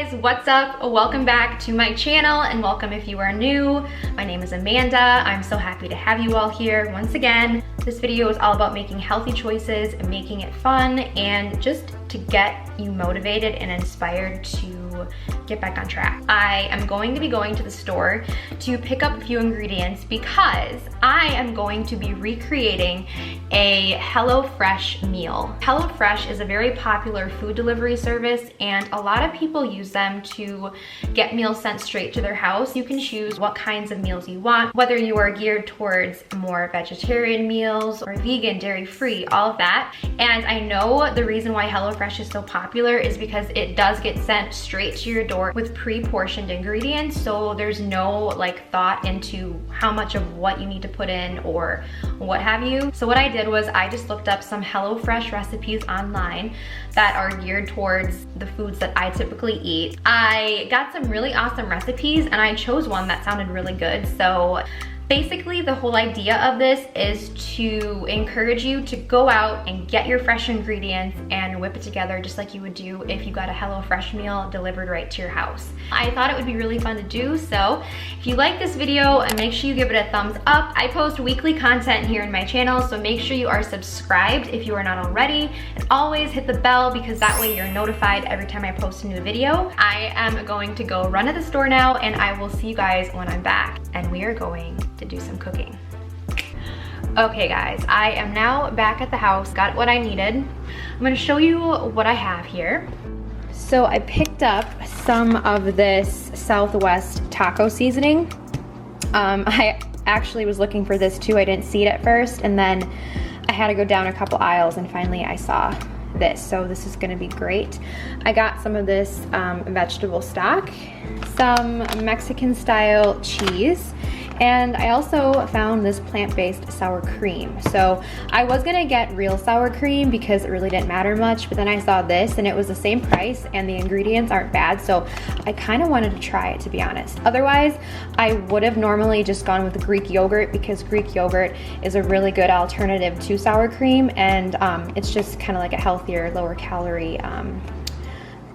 guys, what's up? Welcome back to my channel and welcome if you are new. My name is Amanda. I'm so happy to have you all here once again. This video is all about making healthy choices and making it fun and just to get you motivated and inspired to get back on track. I am going to be going to the store to pick up a few ingredients because I am going to be recreating a HelloFresh meal. HelloFresh is a very popular food delivery service and a lot of people use them to get meals sent straight to their house. You can choose what kinds of meals you want, whether you are geared towards more vegetarian meals or vegan, dairy-free, all of that. And I know the reason why HelloFresh is so popular is because it does get sent straight to your door with pre-portioned ingredients, so there's no like thought into how much of what you need to put in or what have you. So what I did was I just looked up some HelloFresh recipes online that are geared towards the foods that I typically eat. I got some really awesome recipes and I chose one that sounded really good. So basically, the whole idea of this is to encourage you to go out and get your fresh ingredients and whip it together just like you would do if you got a HelloFresh meal delivered right to your house. I thought it would be really fun to do, so if you like this video, make sure you give it a thumbs up. I post weekly content here in my channel, so make sure you are subscribed if you are not already, and always hit the bell because that way you're notified every time I post a new video. I am going to go run to the store now, and I will see you guys when I'm back, and we are going to do some cooking. Okay guys, I am now back at the house, got what I needed. I'm gonna show you what I have here. So I picked up some of this Southwest taco seasoning. I actually was looking for this too. I didn't see it at first, and then I had to go down a couple aisles and finally I saw this. So this is gonna be great. I got some of this vegetable stock, some Mexican style cheese, and I also found this plant-based sour cream. So I was gonna get real sour cream because it really didn't matter much, but then I saw this and it was the same price and the ingredients aren't bad, so I kind of wanted to try it, to be honest. Otherwise, I would have normally just gone with Greek yogurt because Greek yogurt is a really good alternative to sour cream, and it's just kind of like a healthier, lower calorie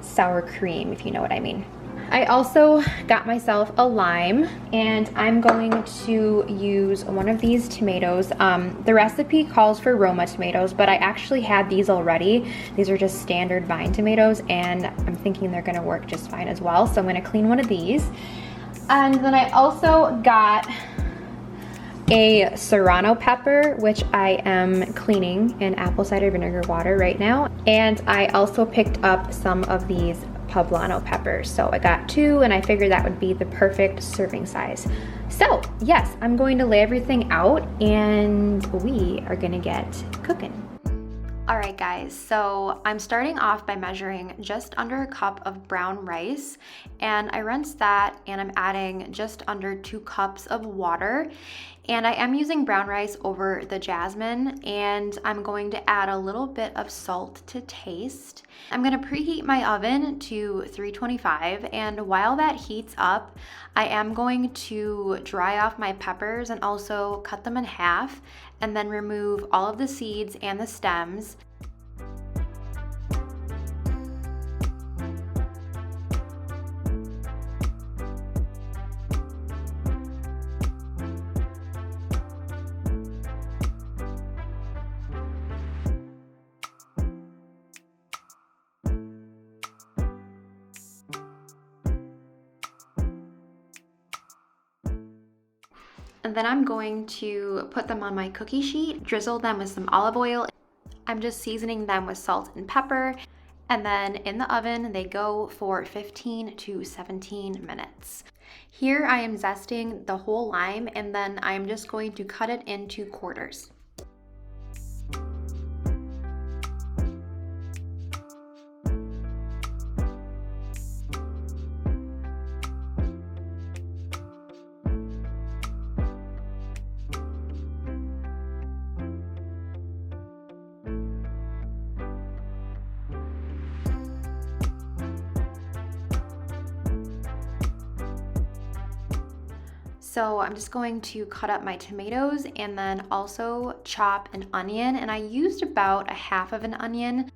sour cream, if you know what I mean. I also got myself a lime, and I'm going to use one of these tomatoes. The recipe calls for Roma tomatoes, but I actually had these already. These are just standard vine tomatoes, and I'm thinking they're gonna work just fine as well. So I'm gonna clean one of these. And then I also got a serrano pepper, which I am cleaning in apple cider vinegar water right now. And I also picked up some of these poblano peppers. So I got 2 and I figured that would be the perfect serving size. So yes, I'm going to lay everything out and we are gonna get cooking. All right guys, so I'm starting off by measuring just under a cup of brown rice, and I rinsed that and I'm adding just under 2 cups of water. And I am using brown rice over the jasmine, and I'm going to add a little bit of salt to taste. I'm gonna preheat my oven to 325, and while that heats up, I am going to dry off my peppers and also cut them in half, and then remove all of the seeds and the stems. And then I'm going to put them on my cookie sheet, drizzle them with some olive oil. I'm just seasoning them with salt and pepper. And then in the oven, they go for 15 to 17 minutes. Here I am zesting the whole lime, and then I'm just going to cut it into quarters. So I'm just going to cut up my tomatoes and then also chop an onion, and I used about a half of an onion.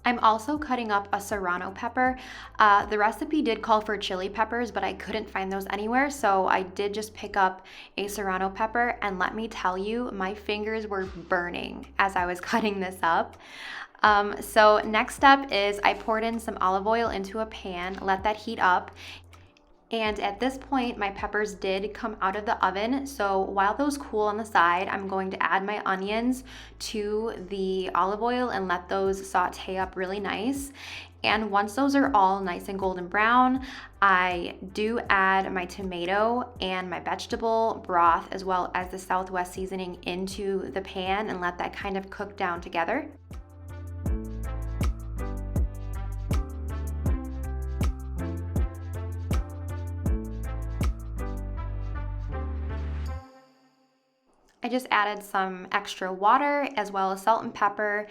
I'm also cutting up a serrano pepper. The recipe did call for chili peppers, but I couldn't find those anywhere, so I did just pick up a serrano pepper, and let me tell you, my fingers were burning as I was cutting this up. So next step is I poured in some olive oil into a pan, let that heat up. And at this point, my peppers did come out of the oven. So while those cool on the side, I'm going to add my onions to the olive oil and let those saute up really nice. And once those are all nice and golden brown, I do add my tomato and my vegetable broth as well as the Southwest seasoning into the pan and let that kind of cook down together. I just added some extra water as well as salt and pepper.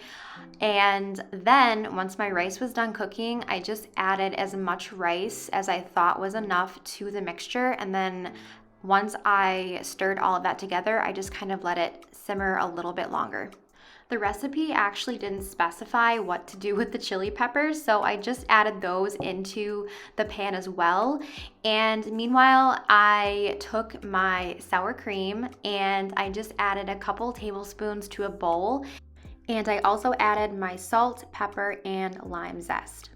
And then once my rice was done cooking, I just added as much rice as I thought was enough to the mixture. And then once I stirred all of that together, I just kind of let it simmer a little bit longer. The recipe actually didn't specify what to do with the chili peppers, so I just added those into the pan as well. And meanwhile, I took my sour cream and I just added a couple tablespoons to a bowl. And I also added my salt, pepper, and lime zest.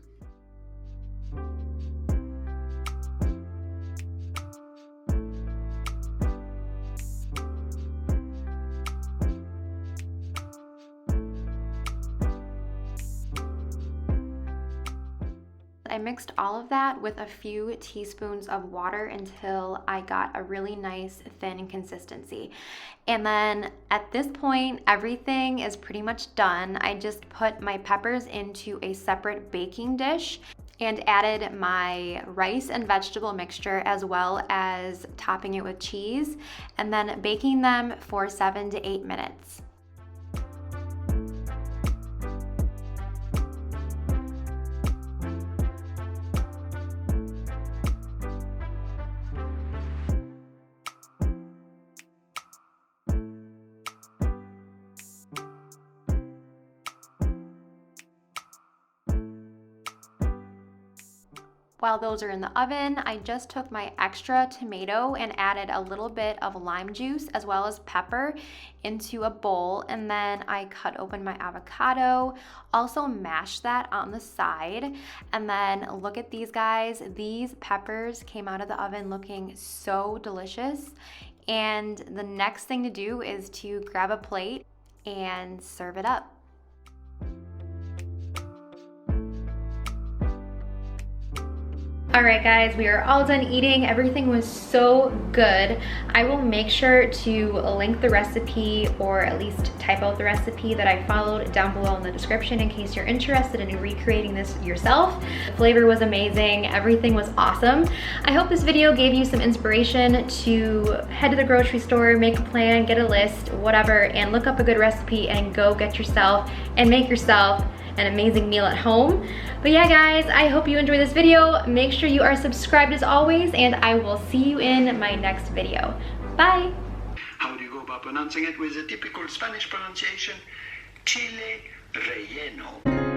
I mixed all of that with a few teaspoons of water until I got a really nice thin consistency. And then at this point, everything is pretty much done. I just put my peppers into a separate baking dish and added my rice and vegetable mixture as well as topping it with cheese and then baking them for 7 to 8 minutes. While those are in the oven, I just took my extra tomato and added a little bit of lime juice as well as pepper into a bowl, and then I cut open my avocado, also mashed that on the side, and then look at these guys. These peppers came out of the oven looking so delicious, and the next thing to do is to grab a plate and serve it up. All right, guys, we are all done eating. Everything was so good. I will make sure to link the recipe or at least type out the recipe that I followed down below in the description in case you're interested in recreating this yourself. The flavor was amazing. Everything was awesome. I hope this video gave you some inspiration to head to the grocery store, make a plan, get a list, whatever, and look up a good recipe and go get yourself and make yourself an amazing meal at home. But yeah, guys, I hope you enjoyed this video. Make sure you are subscribed as always, and I will see you in my next video. Bye. How do you go about pronouncing it with a typical Spanish pronunciation? Chile relleno.